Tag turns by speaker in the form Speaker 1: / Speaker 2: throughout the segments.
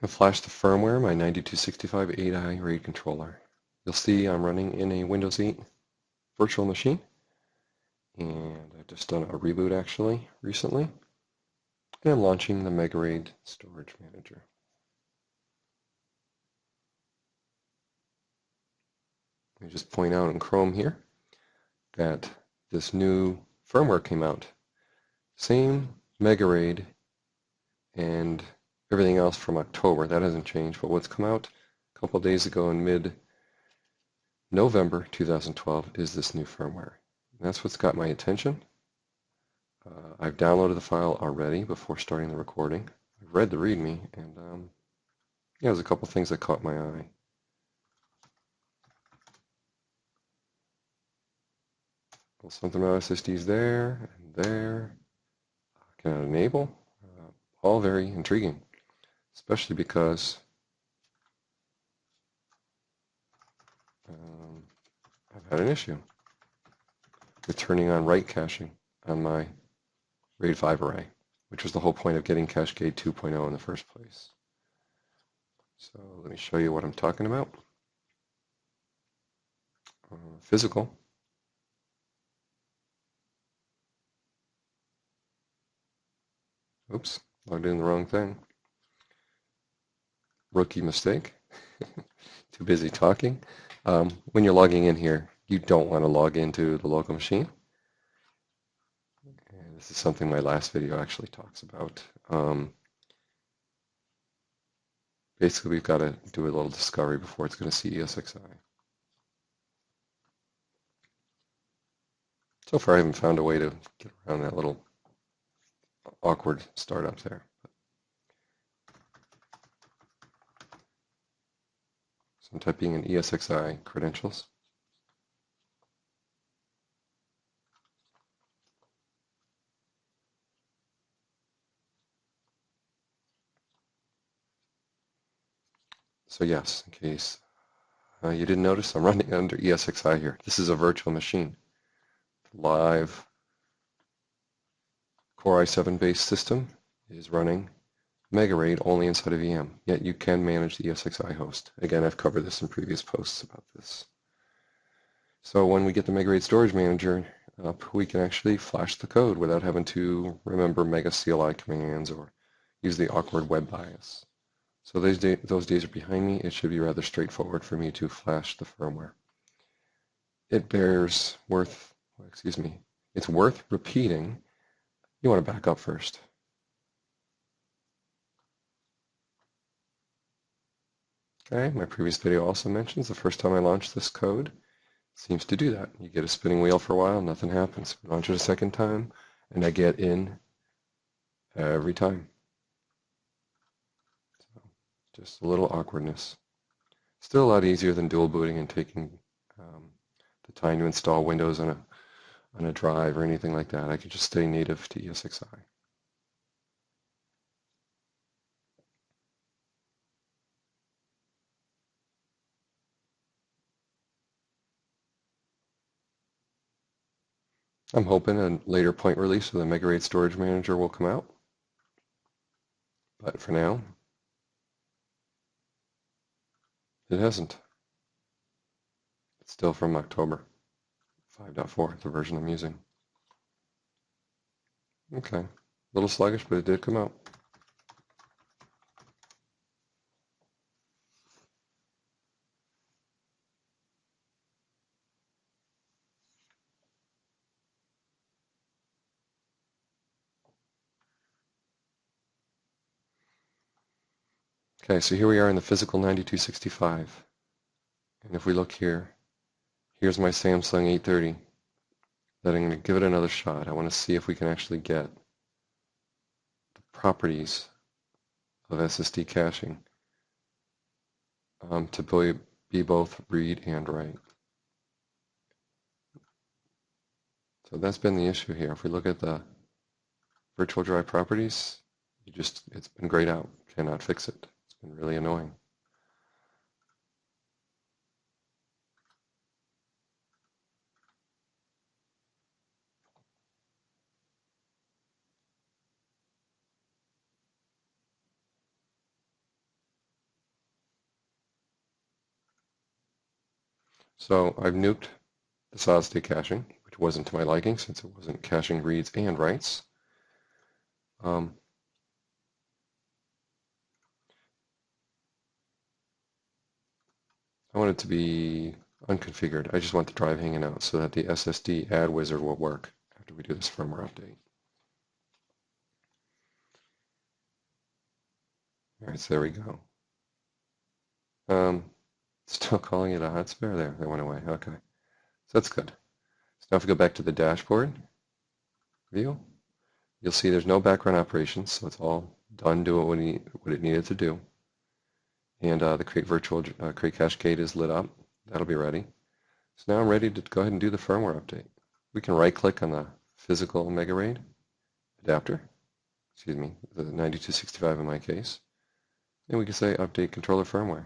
Speaker 1: And flash the firmware, my 9265 8i RAID controller. You'll see I'm running in a Windows 8 virtual machine, and I've just done a reboot actually recently, and I'm launching the MegaRAID storage manager. Let me just point out in Chrome here that this new firmware came out. Same MegaRAID and everything else from October. That hasn't changed, but what's come out a couple of days ago in mid-November 2012 is this new firmware. And that's what's got my attention. I've downloaded the file already before starting the recording. I've read the README, and yeah, there's a couple things that caught my eye. Well, something about SSDs there and there. Can enable. All very intriguing, especially because I've had an issue with turning on write caching on my RAID 5 array, which was the whole point of getting CacheCade 2.0 in the first place. So let me show you what I'm talking about. Physical. Oops, logged in the wrong thing. Rookie mistake. Too busy talking. When you're logging in here, you don't want to log into the local machine. And this is something my last video actually talks about. Basically, we've got to do a little discovery before it's going to see ESXi. So far, I haven't found a way to get around that little awkward startup there. So I'm typing in ESXi credentials. So yes, in case you didn't notice, I'm running under ESXi here. This is a virtual machine. Live Core i7-based system is running MegaRAID only inside of VM, yet you can manage the ESXi host. Again, I've covered this in previous posts about this. So when we get the MegaRAID storage manager up, we can actually flash the code without having to remember mega CLI commands or use the awkward web bias. So those days are behind me. It should be rather straightforward for me to flash the firmware. It's worth repeating. You want to back up first. Okay, my previous video also mentions the first time I launched this code, it seems to do that. You get a spinning wheel for a while, nothing happens. Launch it a second time, and I get in every time. So just a little awkwardness. Still a lot easier than dual booting and taking the time to install Windows on a drive or anything like that. I could just stay native to ESXi. I'm hoping a later point release of the MegaRAID storage manager will come out. But for now, it hasn't. It's still from October 5.4, the version I'm using. Okay, a little sluggish, but it did come out. Okay, so here we are in the physical 9265. And if we look here, here's my Samsung 830 that I'm going to give it another shot. I want to see if we can actually get the properties of SSD caching to be both read and write. So that's been the issue here. If we look at the virtual drive properties, it's been grayed out. Cannot fix it. It's been really annoying. So I've nuked the solid state caching, which wasn't to my liking since it wasn't caching reads and writes. I want it to be unconfigured. I just want the drive hanging out so that the SSD add wizard will work after we do this firmware update. All right, so there we go. Still calling it a hot spare there. That went away. Okay, so that's good. So now if we go back to the dashboard view, you'll see there's no background operations, so it's all done doing what it needed to do. And the create CacheCade is lit up. That'll be ready. So now I'm ready to go ahead and do the firmware update. We can right-click on the physical MegaRAID adapter, excuse me, the 9265 in my case, and we can say update controller firmware.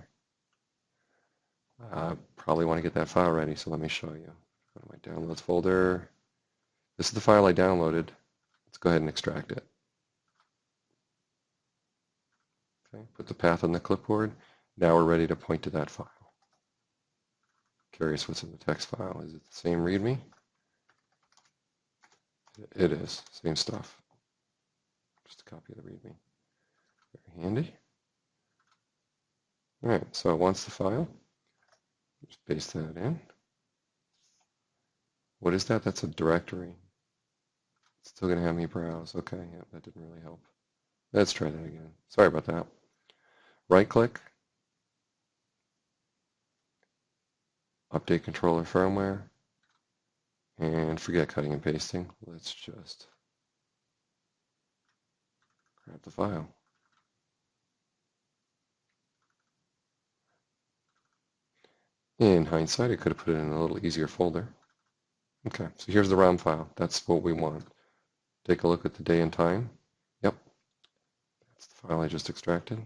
Speaker 1: Probably want to get that file ready, so let me show you. Go to my downloads folder. This is the file I downloaded. Let's go ahead and extract it. Okay, put the path on the clipboard. Now we're ready to point to that file. Curious what's in the text file. Is it the same README? It is. Same stuff. Just a copy of the README. Very handy. All right, so it wants the file. Just paste that in. What is that? That's a directory. It's still going to have me browse. Okay, yeah, that didn't really help. Let's try that again. Sorry about that. Right-click. Update controller firmware. And forget cutting and pasting. Let's just grab the file. In hindsight, I could have put it in a little easier folder. Okay, so here's the ROM file. That's what we want. Take a look at the day and time. Yep, that's the file I just extracted.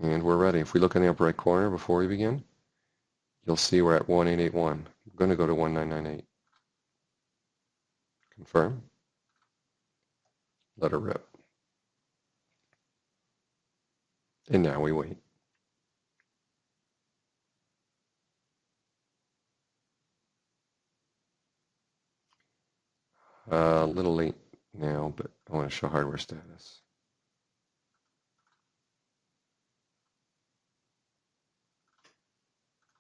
Speaker 1: And we're ready. If we look in the upper right corner before we begin, you'll see we're at 1881. I'm going to go to 1998. Confirm. Let her rip. And now we wait. A little late now, but I want to show hardware status.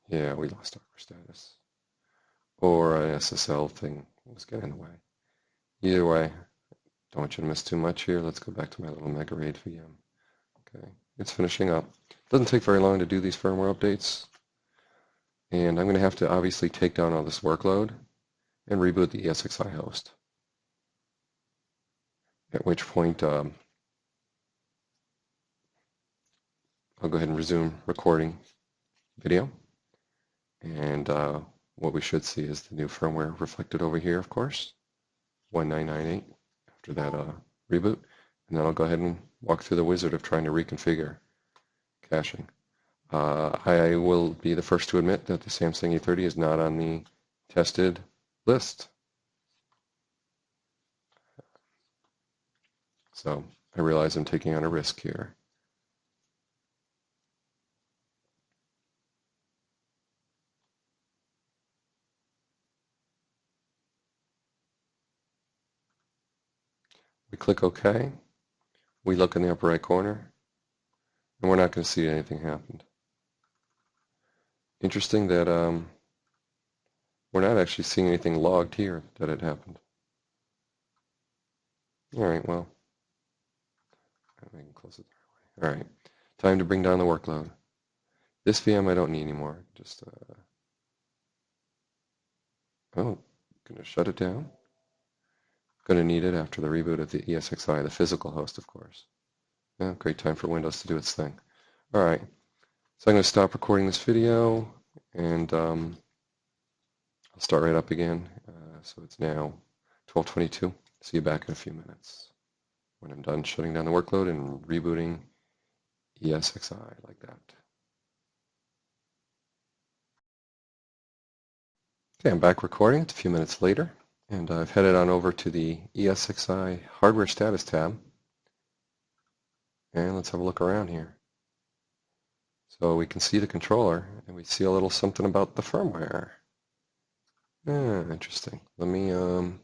Speaker 1: Yeah, we lost hardware status. Or an SSL thing was getting in the way. Either way, don't want you to miss too much here. Let's go back to my little MegaRAID VM. Okay, it's finishing up. Doesn't take very long to do these firmware updates. And I'm going to have to obviously take down all this workload and reboot the ESXi host. At which point, I'll go ahead and resume recording video. And what we should see is the new firmware reflected over here, of course, 1998 after that reboot. And then I'll go ahead and walk through the wizard of trying to reconfigure caching. I will be the first to admit that the Samsung E30 is not on the tested list. So I realize I'm taking on a risk here. We click OK. We look in the upper right corner, and we're not going to see anything happened. Interesting that we're not actually seeing anything logged here that it happened. All right, well, I can close it that way. All right, time to bring down the workload. This VM I don't need anymore. Just, oh, gonna shut it down. Gonna need it after the reboot of the ESXi, the physical host, of course. Yeah, great time for Windows to do its thing. All right, so I'm gonna stop recording this video, and I'll start right up again. So it's now 12:22. See you back in a few minutes when I'm done shutting down the workload and rebooting ESXi like that. Okay, I'm back recording. It's a few minutes later, and I've headed on over to the ESXi hardware status tab. And let's have a look around here. So we can see the controller, and we see a little something about the firmware. Interesting. Let me have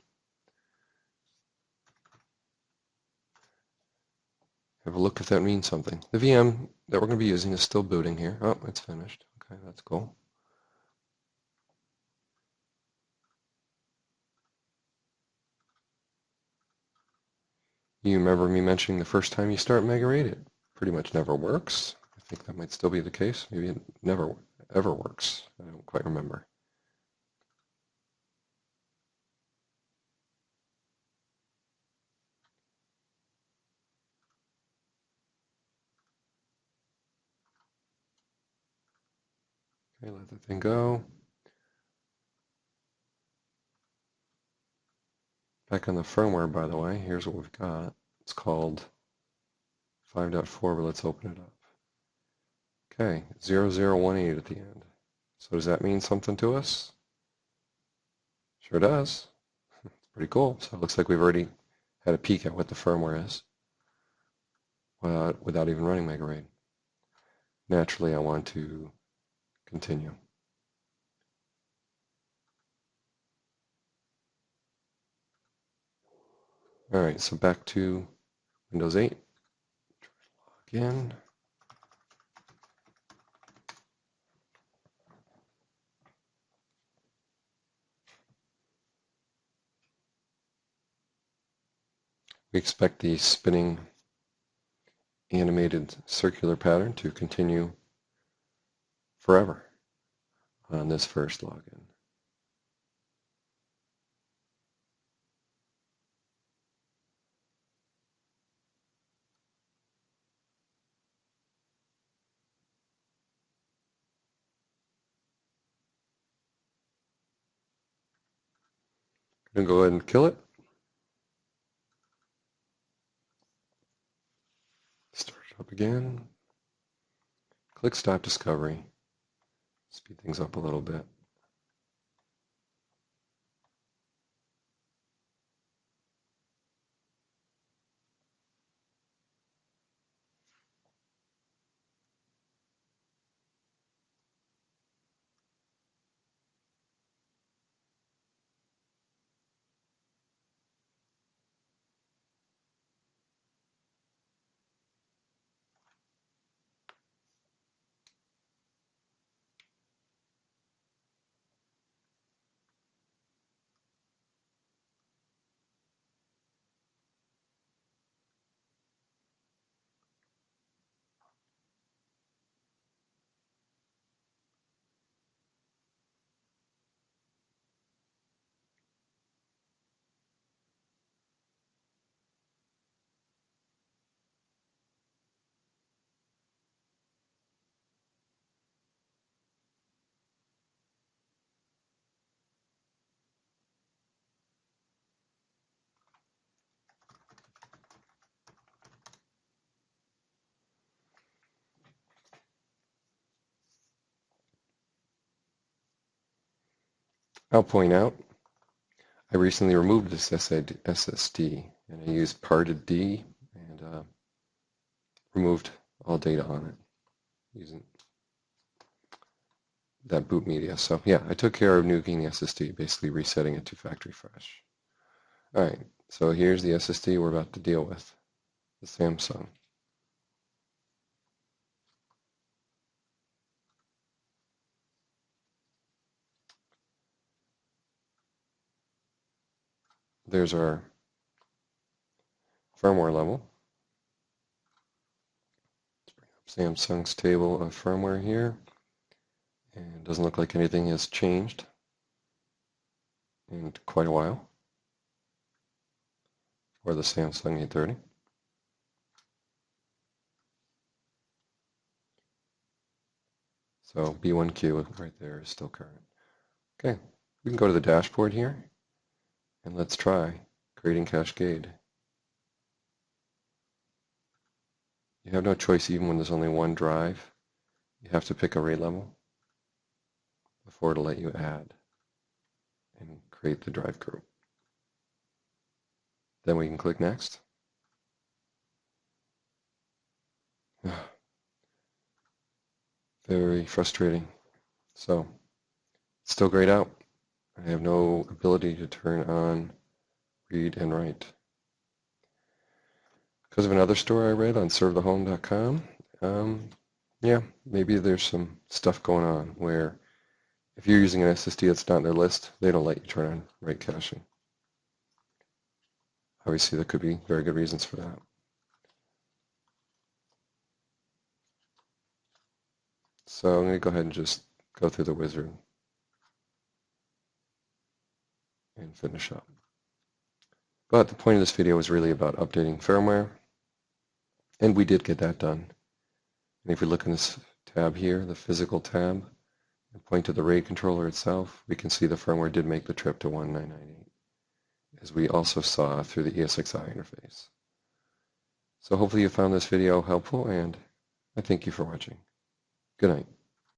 Speaker 1: a look if that means something. The VM that we're going to be using is still booting here. Oh, it's finished. Okay, that's cool. You remember me mentioning the first time you start MegaRAID, it pretty much never works. I think that might still be the case. Maybe it never ever works. I don't quite remember. Okay, let the thing go. Back on the firmware, by the way, here's what we've got. It's called 5.4, but let's open it up. Okay, 0018 at the end. So does that mean something to us? Sure does. It's pretty cool. So it looks like we've already had a peek at what the firmware is without even running MegaRAID. Naturally, I want to continue. All right, so back to Windows 8. Try to log in. We expect the spinning animated circular pattern to continue forever on this first login. I'm going to go ahead and kill it. Start it up again. Click Stop Discovery. Speed things up a little bit. I'll point out, I recently removed this SSD and I used parted D and removed all data on it using that boot media. So yeah, I took care of nuking the SSD, basically resetting it to factory fresh. All right, so here's the SSD we're about to deal with, the Samsung. There's our firmware level. Let's bring up Samsung's table of firmware here. And it doesn't look like anything has changed in quite a while for the Samsung 830. So B1Q right there is still current. Okay, we can go to the dashboard here and let's try creating CacheCade. You have no choice even when there's only one drive. You have to pick a RAID level before it'll let you add and create the drive group. Then we can click Next. Very frustrating. So, it's still grayed out. I have no ability to turn on read and write. Because of another story I read on servethehome.com, yeah, maybe there's some stuff going on where if you're using an SSD that's not in their list, they don't let you turn on write caching. Obviously, there could be very good reasons for that. So I'm going to go ahead and just go through the wizard and finish up. But the point of this video was really about updating firmware, and we did get that done. And if we look in this tab here, the physical tab, and point to the RAID controller itself, we can see the firmware did make the trip to 1998, as we also saw through the ESXi interface. So hopefully you found this video helpful, and I thank you for watching. Good night.